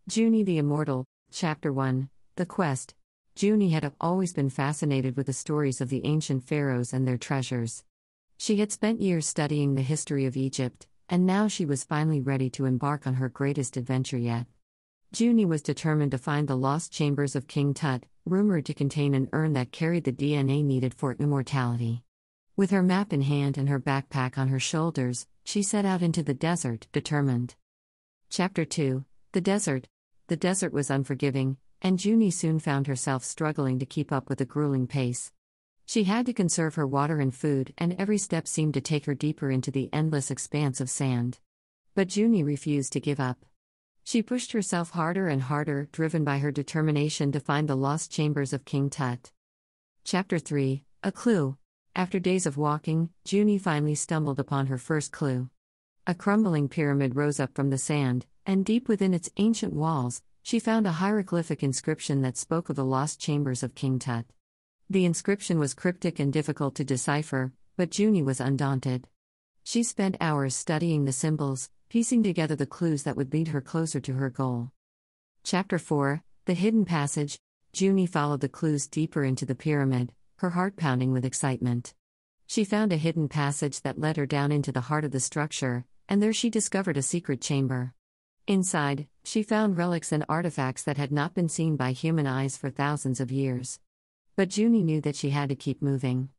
Juni the Immortal, Chapter 1, The Quest. Juni had always been fascinated with the stories of the ancient pharaohs and their treasures. She had spent years studying the history of Egypt, and now she was finally ready to embark on her greatest adventure yet. Juni was determined to find the lost chambers of King Tut, rumored to contain an urn that carried the DNA needed for immortality. With her map in hand and her backpack on her shoulders, she set out into the desert, determined. Chapter 2, The Desert. The desert was unforgiving, and Juni soon found herself struggling to keep up with the grueling pace. She had to conserve her water and food, and every step seemed to take her deeper into the endless expanse of sand. But Juni refused to give up. She pushed herself harder and harder, driven by her determination to find the lost chambers of King Tut. Chapter 3, A Clue. After days of walking, Juni finally stumbled upon her first clue. A crumbling pyramid rose up from the sand, and deep within its ancient walls, she found a hieroglyphic inscription that spoke of the lost chambers of King Tut. The inscription was cryptic and difficult to decipher, but Juni was undaunted. She spent hours studying the symbols, piecing together the clues that would lead her closer to her goal. Chapter 4, The Hidden Passage. Juni followed the clues deeper into the pyramid, her heart pounding with excitement. She found a hidden passage that led her down into the heart of the structure, and there she discovered a secret chamber. Inside, she found relics and artifacts that had not been seen by human eyes for thousands of years. But Juni knew that she had to keep moving.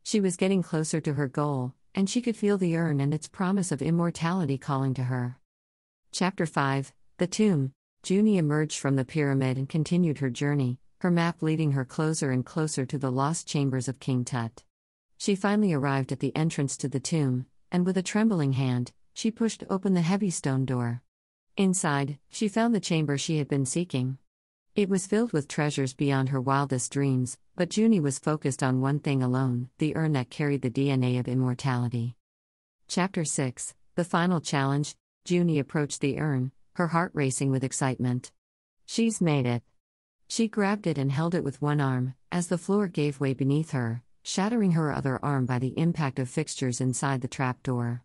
She was getting closer to her goal, and she could feel the urn and its promise of immortality calling to her. Chapter 5, The Tomb. Juni emerged from the pyramid and continued her journey, her map leading her closer and closer to the lost chambers of King Tut. She finally arrived at the entrance to the tomb, and with a trembling hand, she pushed open the heavy stone door. Inside, she found the chamber she had been seeking. It was filled with treasures beyond her wildest dreams, but Juni was focused on one thing alone, the urn that carried the DNA of immortality. Chapter 6, The Final Challenge. Juni approached the urn, her heart racing with excitement. She's made it. She grabbed it and held it with one arm, as the floor gave way beneath her, shattering her other arm by the impact of fixtures inside the trapdoor.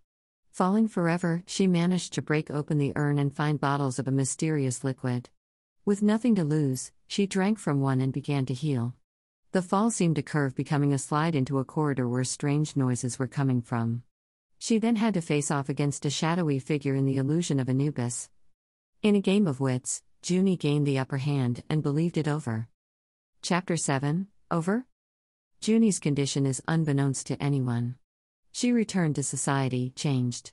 Falling forever, she managed to break open the urn and find bottles of a mysterious liquid. With nothing to lose, she drank from one and began to heal. The fall seemed to curve, becoming a slide into a corridor where strange noises were coming from. She then had to face off against a shadowy figure in the illusion of Anubis. In a game of wits, Juni gained the upper hand and believed it over. Chapter 7, Over? Juni's condition is unbeknownst to anyone. She returned to society, changed.